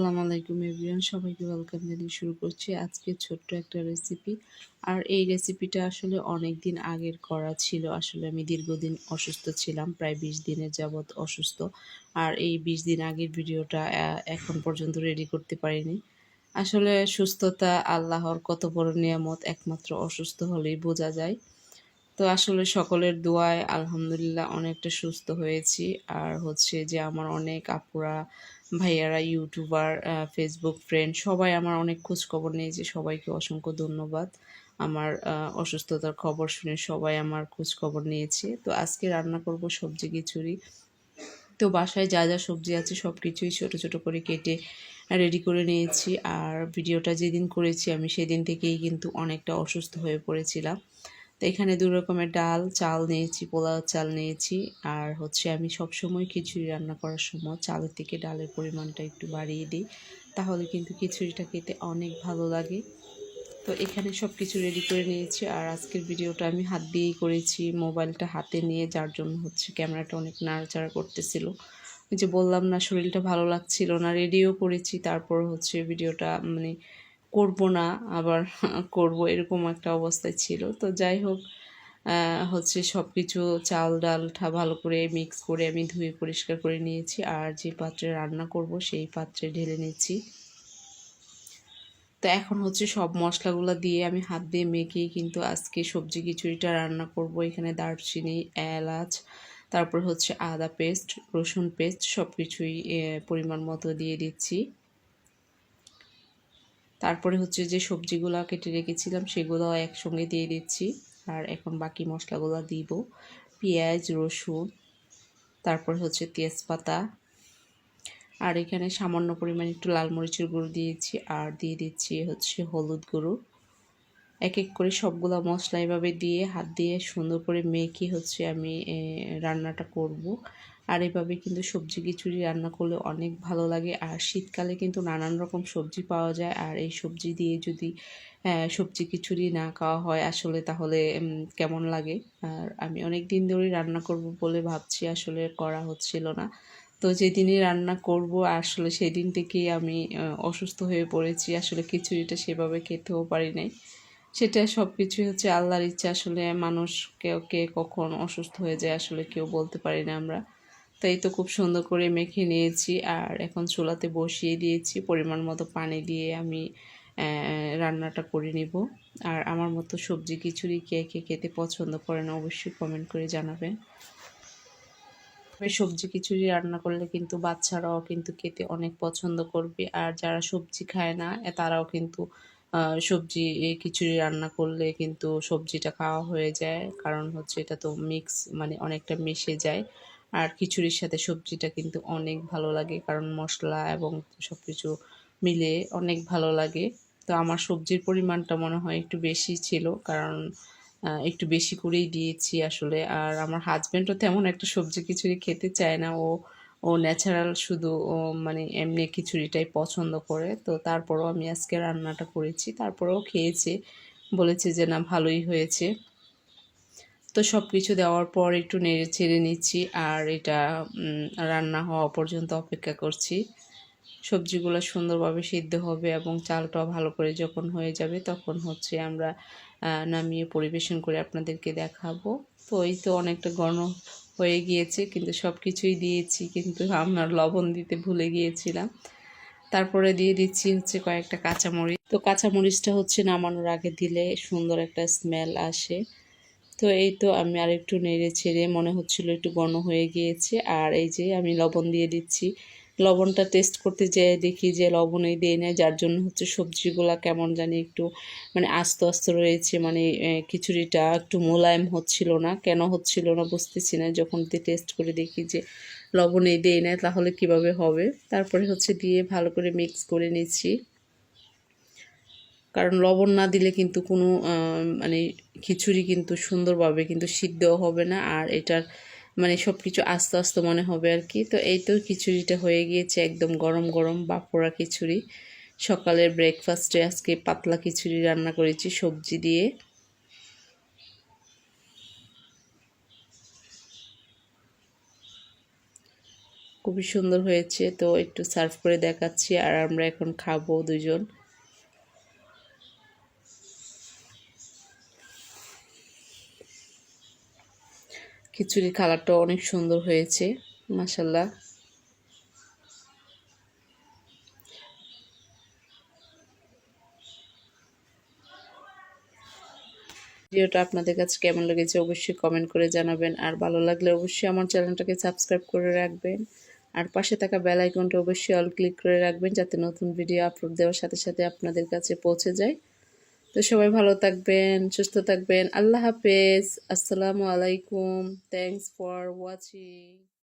আসসালামু আলাইকুম এভরিওয়ান, সবাইকে ওয়েলকাম জানিয়ে শুরু করছি আজকে ছোট্ট একটা রেসিপি। আর এই রেসিপিটা আসলে অনেক দিন আগের করা ছিল। আসলে আমি দীর্ঘদিন অসুস্থ ছিলাম, প্রায় 20 দিনের যাবৎ অসুস্থ। আর এই 20 দিন আগের ভিডিওটা এখন পর্যন্ত রেডি করতে পারিনি। আসলে সুস্থতা আল্লাহর কত বড় নিয়ামত, একমাত্র অসুস্থ হলেই বোঝা যায়। তো আসলে সকলের দোয়ায় আলহামদুলিল্লাহ অনেকটা সুস্থ হয়েছি। আর হচ্ছে যে আমার অনেক আপুরা, ভাইয়ারা, ইউটিউবার, ফেসবুক ফ্রেন্ড সবাই আমার অনেক খোঁজখবর নিয়েছে। সবাইকে অসংখ্য ধন্যবাদ। আমার অসুস্থতার খবর শুনে সবাই আমার খোঁজখবর নিয়েছে। তো আজকে রান্না করব সবজি খিচুড়ি। তো বাসায় যা যা সবজি আছে সব কিছুই ছোটো ছোটো করে কেটে রেডি করে নিয়েছি। আর ভিডিওটা যেদিন করেছি আমি সেদিন থেকেই কিন্তু অনেকটা অসুস্থ হয়ে পড়েছিলাম। তো এখানে 2 রকমের ডাল, চাল নিয়েছি, পোলাও চাল নিয়েছি। আর হচ্ছে আমি সবসময় খিচুড়ি রান্না করার সময় চালের থেকে ডালের পরিমাণটা একটু বাড়িয়ে দিই, তাহলে কিন্তু খিচুড়িটা খেতে অনেক ভালো লাগে। তো এখানে সব কিছু রেডি করে নিয়েছি। আর আজকের ভিডিওটা আমি হাত দিয়েই করেছি, মোবাইলটা হাতে নিয়ে, যার জন্য হচ্ছে ক্যামেরাটা অনেক নাড়াচাড়া করতেছিল। ওই যে বললাম না, শরীরটা ভালো লাগছিল না, রেডিও করেছি, তারপর হচ্ছে ভিডিওটা মানে করব না আবার করব, এরকম একটা অবস্থায় ছিল। তো যাই হোক, হচ্ছে সব কিছু চাল ডালটা ভালো করে মিক্স করে আমি ধুয়ে পরিষ্কার করে নিয়েছি। আর যে পাত্রে রান্না করব সেই পাত্রে ঢেলে নিচ্ছি। তো এখন হচ্ছে সব মশলাগুলো দিয়ে আমি হাত দিয়ে মেখেই কিন্তু আজকে সবজি খিচুড়িটা রান্না করব। এখানে দারচিনি, এলাচ, তারপর হচ্ছে আদা পেস্ট, রসুন পেস্ট সব কিছুই পরিমাণ মতো দিয়ে দিচ্ছি। তারপরে হচ্ছে যে সবজিগুলো কেটে রেখেছিলাম সেগুলো একসঙ্গে দিয়ে দিচ্ছি। আর এখন বাকি মশলাগুলো দিব, পেঁয়াজ, রসুন, তারপর হচ্ছে তেজপাতা, আর এখানে সামান্য পরিমাণে একটু লাল মরিচের গুঁড়ো দিয়েছি, আর দিয়ে দিচ্ছি হচ্ছে হলুদ গুঁড়ো। এক এক করে সবগুলো মশলা এভাবে দিয়ে হাত দিয়ে সুন্দর করে মেখে হচ্ছে আমি রান্নাটা করব। আর এভাবে কিন্তু সবজি খিচুড়ি রান্না করলে অনেক ভালো লাগে। আর শীতকালে কিন্তু নানান রকম সবজি পাওয়া যায়, আর এই সবজি দিয়ে যদি সবজি খিচুড়ি না খাওয়া হয় আসলে তাহলে কেমন লাগে। আর আমি অনেক দিন ধরেই রান্না করব বলে ভাবছি, আসলে করা হচ্ছিল না। তো যেদিনই রান্না করব আসলে সেদিন থেকেই আমি অসুস্থ হয়ে পড়েছি। আসলে খিচুড়িটা সেভাবে খেতেও পারি নাই। সেটা সব কিছুই হচ্ছে আল্লাহর ইচ্ছা। আসলে মানুষ কে কখন অসুস্থ হয়ে যায় আসলে কেউ বলতে পারি না আমরা। তাই তো খুব সুন্দর করে মেখে নিয়েছি। আর এখন চুলাতে বসিয়ে দিয়েছি, পরিমাণ মতো পানি দিয়ে আমি রান্নাটা করে নিব। আর আমার মতো সবজি খিচুড়ি কে কে খেতে পছন্দ করেন অবশ্যই কমেন্ট করে জানাবেন। সবজি খিচুড়ি রান্না করলে কিন্তু বাচ্চারাও কিন্তু খেতে অনেক পছন্দ করবে। আর যারা সবজি খায় না তারাও কিন্তু সবজি খিচুড়ি রান্না করলে কিন্তু সবজিটা খাওয়া হয়ে যায়, কারণ হচ্ছে এটা তো মিক্স মানে অনেকটা মিশে যায়। আর খিচুড়ির সাথে সবজিটা কিন্তু অনেক ভালো লাগে, কারণ মশলা এবং সব কিছু মিলে অনেক ভালো লাগে। তো আমার সবজির পরিমাণটা মনে হয় একটু বেশি ছিল, কারণ একটু বেশি করেই দিয়েছি আসলে। আর আমার হাজব্যান্ডও তেমন একটা সবজি খিচুড়ি খেতে চায় না, ও ও ন্যাচারাল শুধু ও মানে এমনি খিচুড়িটাই পছন্দ করে। তো তারপরও আমি আজকে রান্নাটা করেছি, তারপরেও খেয়েছে, বলেছে যে না ভালোই হয়েছে। তো সব কিছু দেওয়ার পর একটু নেড়ে ছেড়ে নিচ্ছি, আর এটা রান্না হওয়া পর্যন্ত অপেক্ষা করছি। সবজিগুলো সুন্দরভাবে সিদ্ধ হবে এবং চালটাও ভালো করে যখন হয়ে যাবে তখন হচ্ছে আমরা নামিয়ে পরিবেশন করে আপনাদেরকে দেখাবো। তো এই তো অনেকটা ঘন হয়ে গিয়েছে, কিন্তু সব কিছুই দিয়েছি, কিন্তু আমরা লবণ দিতে ভুলে গিয়েছিলাম। তারপরে দিয়ে দিচ্ছি হচ্ছে কয়েকটা কাঁচামরিচ। তো কাঁচামরিচটা হচ্ছে নামানোর আগে দিলে সুন্দর একটা স্মেল আসে। তো এই তো আমি আরেকটু নেড়ে ছেড়ে, মনে হচ্ছিল একটু ঘন হয়ে গিয়েছে, আর এই যে আমি লবণ দিয়ে দিচ্ছি। লবণটা টেস্ট করতে যেয়ে দেখি যে লবণই দিয়ে নেয়, যার জন্য হচ্ছে সবজিগুলা কেমন জানি একটু মানে আস্তে আস্তে রয়েছে, মানে খিচুড়িটা একটু মোলায়েম হচ্ছিল না। কেন হচ্ছিল না বুঝতেছি না। যখন টেস্ট করে দেখি যে লবণই দিয়ে নেয় তাহলে কিভাবে হবে। তারপরে হচ্ছে দিয়ে ভালো করে মিক্স করে নিচ্ছি, কারণ লবণ না দিলে কিন্তু কোনো মানে খিচুড়ি কিন্তু সুন্দরভাবে কিন্তু সিদ্ধও হবে না, আর এটার মানে সব কিছু আস্তে আস্তে মনে হবে আর কি। তো এই তো খিচুড়িটা হয়ে গিয়েছে, একদম গরম গরম বাপোড়া খিচুড়ি। সকালের ব্রেকফাস্টে আজকে পাতলা খিচুড়ি রান্না করেছি সবজি দিয়ে। খুবই সুন্দর হয়েছে। তো একটু সার্ভ করে দেখাচ্ছি আর আমরা এখন খাবো দুজন। খিচুড়ির কালারটা অনেক সুন্দর হয়েছে, মাশাল্লাহ। ভিডিওটা আপনাদের কাছে কেমন লেগেছে অবশ্যই কমেন্ট করে জানাবেন, আর ভালো লাগলে অবশ্যই আমার চ্যানেলটাকে সাবস্ক্রাইব করে রাখবেন, আর পাশে থাকা বেল আইকনটা অবশ্যই অল ক্লিক করে রাখবেন যাতে নতুন ভিডিও আপলোড দেওয়ার সাথে সাথে আপনাদের কাছে পৌঁছে যায়। তো সবাই ভালো থাকবেন, সুস্থ থাকবেন। আল্লাহ হাফেজ। আসসালামু আলাইকুম। Thanks for watching.